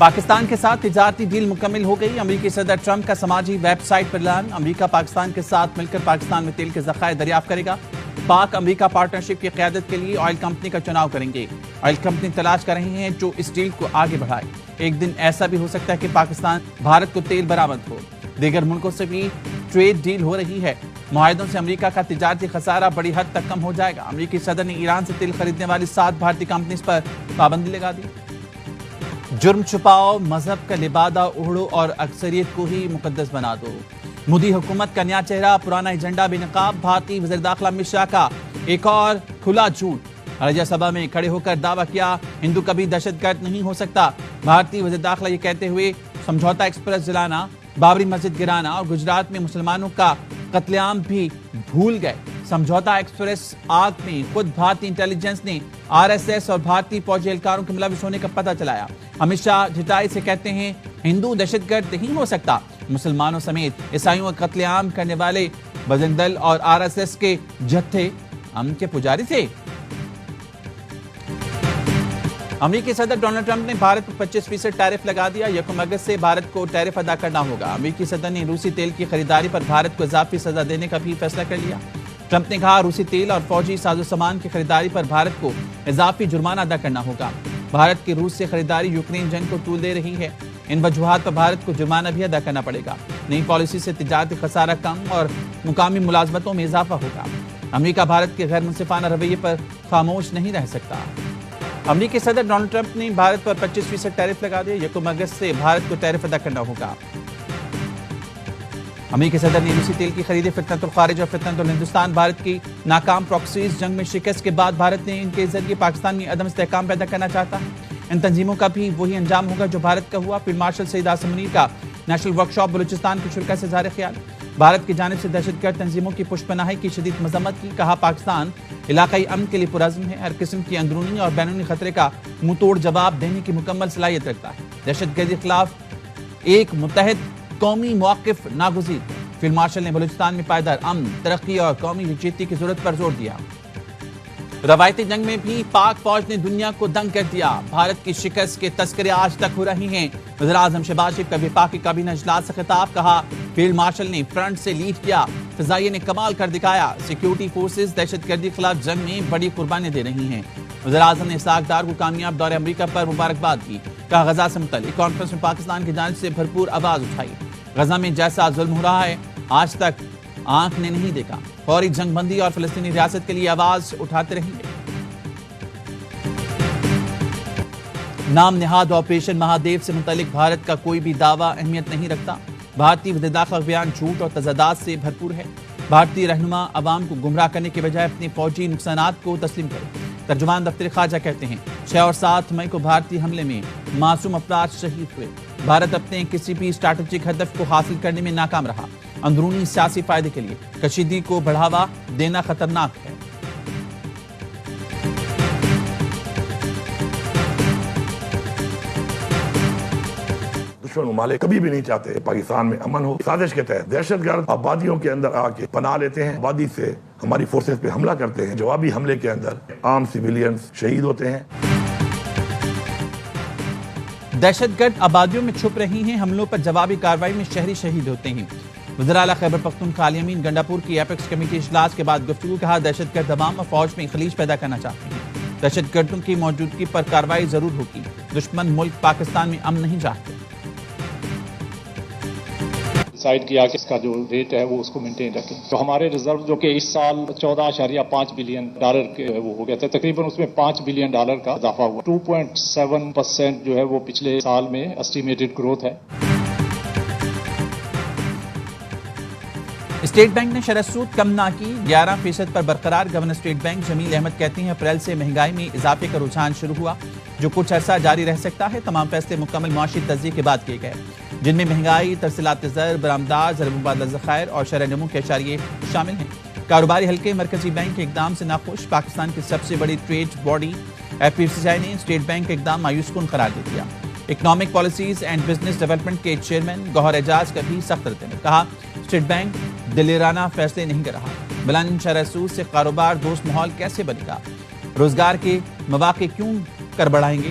پاکستان کے ساتھ تجارتی ڈیل مکمل ہو گئی۔ امریکی صدر ٹرمپ کا سماجی ویب سائٹ پر اعلان، امریکہ پاکستان کے ساتھ مل کر پاکستان میں تیل کے ذخائر دریافت کرے گا۔ پاک امریکہ پارٹنرشپ کی قیادت کے لیے آئل کمپنی کا چناؤ کریں گے۔ آئل کمپنی تلاش کر رہی ہیں جو اس ڈیل کو آگے بڑھائے۔ ایک دن ایسا بھی ہو سکتا ہے کہ پاکستان بھارت کو تیل برآمد ہو۔ دیگر ملکوں سے بھی ٹریڈ ڈیل ہو رہی ہے۔ معاہدوں سے امریکہ کا تجارتی خسارہ بڑی حد تک کم ہو جائے گا۔ امریکی صدر نے ایران سے تیل خریدنے والی 7 بھارتی کمپنیز پر پابندی لگا دی۔ جرم چھپاؤ، مذہب کا لبادہ اوڑھو اور اکثریت کو ہی مقدس بنا دو۔ مودی حکومت کا نیا چہرہ، پرانا ایجنڈا بے نقاب۔ بھارتی وزیر داخلہ امت شاہ کا ایک اور کھلا جھوٹ، راجیہ سبھا میں کھڑے ہو کر دعویٰ کیا ہندو کبھی دہشت گرد نہیں ہو سکتا۔ بھارتی وزیر داخلہ یہ کہتے ہوئے سمجھوتا ایکسپریس جلانا، بابری مسجد گرانا اور گجرات میں مسلمانوں کا قتل عام بھی بھول گئے۔ سمجھوتا ایکسپریس آگ میں خود بھارتی انٹیلیجنس نے RSS اور بھارتی فوجی اہلکاروں کے ملوث ہونے کا پتہ چلایا۔ امت شاہ جھٹائی سے کہتے ہیں ہندو دہشت گرد نہیں ہو سکتا۔ مسلمانوں سمیت عیسائیوں کا قتل عام کرنے والے بجرنگ دل اور RSS کے جتھے امن کے پجاری تھے۔ امریکی صدر ڈونلڈ ٹرمپ نے بھارت پر 25% ٹیرف لگا دیا۔ 1 اگست سے بھارت کو ٹیرف ادا کرنا ہوگا۔ امریکی صدر نے روسی تیل کی خریداری پر بھارت کو اضافی سزا دینے کا بھی فیصلہ کر لیا۔ ٹرمپ نے کہا روسی تیل اور فوجی ساز و سامان کی خریداری پر بھارت کو اضافی جرمانہ ادا کرنا ہوگا۔ بھارت کی روس سے خریداری یوکرین جنگ کو طول دے رہی ہے۔ ان وجوہات پر بھارت کو جرمانہ بھی ادا کرنا پڑے گا۔ نئی پالیسی سے تجارتی خسارہ کم اور مقامی ملازمتوں میں اضافہ ہوگا۔ امریکہ بھارت کے غیر منصفانہ رویے پر خاموش نہیں رہ سکتا۔ امریکی صدر ڈونلڈ ٹرمپ نے بھارت پر 25% ٹیرف لگا دیا۔ 1 اگست سے بھارت کو ٹیرف ادا کرنا ہوگا۔ امریکی صدر نے روسی تیل کی خریدی۔ فتنۃ الخارج اور فتنۃ الہندوستان بھارت کی ناکام پراکسیز جنگ میں شکست کے بعد بھارت نے ان کے ذریعے پاکستان میں عدم استحکام پیدا کرنا چاہتا ہے۔ ان تنظیموں کا بھی وہی انجام ہوگا جو بھارت کا ہوا۔ فیلڈ مارشل سعید عاصم منیر کا نیشنل ورکشاپ بلوچستان کی شرکت سے اظہار خیال۔ بھارت کی جانب سے دہشت گرد تنظیموں کی پشت پناہی کی شدید مذمت کی۔ کہا پاکستان علاقائی امن کے لیے پرعزم ہے، ہر قسم کی اندرونی اور بیرونی خطرے کا منہ توڑ جواب دینے کی مکمل صلاحیت رکھتا ہے۔ دہشت گردی کے خلاف ایک متحد قومی موقف ناگزیر ہے۔ فیلڈ مارشل نے بلوچستان میں پائیدار امن، ترقی اور قومی یکجہتی کی ضرورت پر زور دیا۔ روایتی جنگ میں بھی پاک فوج نے دنیا کو دنگ کر دیا۔ بھارت کی شکست کے تذکرے آج تک ہو رہی ہیں۔ وزیر اعظم شہباز شریف کا وفاقی کابینہ اجلاس سے خطاب، کہا فیلڈ مارشل نے فرنٹ سے لیڈ کیا، فضائیہ نے کمال کر دکھایا۔ سیکیورٹی فورسز دہشت گردی کے خلاف جنگ میں بڑی قربانیاں دے رہی ہیں۔ وزیر اعظم نے اسحاق ڈار کو کامیاب دورہ امریکہ پر مبارکباد دی۔ کہا غزہ سے متعلق کانفرنس میں پاکستان کی جانب سے بھرپور آواز اٹھائی۔ غزہ میں جیسا ظلم ہو رہا ہے آج تک آنکھ نے نہیں دیکھا۔ فوری جنگ بندی اور فلسطینی ریاست کے لیے آواز اٹھاتے رہیں گے۔ نام نہاد آپریشن مہادیو سے متعلق بھارت کا کوئی بھی دعویٰ اہمیت نہیں رکھتا۔ بھارتی وزیر داخلہ کا بیان جھوٹ اور تضادات سے بھرپور ہے۔ بھارتی رہنما عوام کو گمراہ کرنے کے بجائے اپنے فوجی نقصانات کو تسلیم کرے۔ ترجمان دفتر خارجہ کہتے ہیں 6 اور 7 مئی کو بھارتی حملے میں معصوم افراد شہید ہوئے۔ بھارت اپنے کسی بھی اسٹریٹجک ہدف کو حاصل کرنے میں ناکام رہا۔ اندرونی سیاسی فائدے کے لیے کشیدگی کو بڑھاوا دینا خطرناک ہے۔ دشمن ممالک کبھی بھی نہیں چاہتے پاکستان میں امن ہو۔ سازش کے تحت دہشت گرد آبادیوں کے اندر آ کے پناہ لیتے ہیں، آبادی سے ہماری فورسز پہ حملہ کرتے ہیں۔ جوابی حملے کے اندر عام سویلینز شہید ہوتے ہیں۔ دہشت گرد آبادیوں میں چھپ رہی ہیں، حملوں پر جوابی کارروائی میں شہری شہید ہوتے ہیں۔ وزیر اعلیٰ خیبر پختونخوا علی امین گنڈاپور کی ایپیکس کمیٹی اجلاس کے بعد گفتگو، کہا دہشت گرد عوام اور فوج میں خلیج پیدا کرنا چاہتے ہیں۔ دہشت گردوں کی موجودگی پر کارروائی ضرور ہوگی۔ دشمن ملک پاکستان میں امن نہیں چاہتے۔ ڈیسائیڈ کیا کہ اس کا جو ریٹ ہے وہ اس کو مینٹین رکھیں۔ تو ہمارے ریزرو جو کہ اس سال $14.5 بلین کے وہ ہو گیا تھا، تقریباً اس میں $5 بلین کا اضافہ ہوا۔ 2.7% جو ہے وہ پچھلے سال میں اسٹیمیٹڈ گروتھ ہے۔ اسٹیٹ بینک نے شرح سود کم نہ کی، 11% پر برقرار۔ گورنر اسٹیٹ بینک جمیل احمد کہتے ہیں اپریل سے مہنگائی میں اضافے کا رجحان شروع ہوا جو کچھ عرصہ جاری رہ سکتا ہے۔ تمام فیصلے مکمل معاشی تجزیے کے بعد کیے گئے جن میں مہنگائی، ترسیلات زر، برآمدات، ضرب مبادلہ ذخائر اور شرح نمو کے اشاریے شامل ہیں۔ کاروباری حلقے مرکزی بینک کے اقدام سے ناخوش۔ پاکستان کی سب سے بڑی ٹریڈ باڈی FPCCI نے اسٹیٹ بینک کا اقدام مایوس کن قرار دے دیا۔ Economic policies and business development کے چیئرمین گوہر اعجاز کا بھی سخت رد، کہا اسٹیٹ بینک دلیرانہ فیصلے نہیں کر رہا۔ بلند شرح سود سے کاروبار دوست ماحول کیسے بنے گا؟ روزگار کے مواقع کیوں کر بڑھائیں گے؟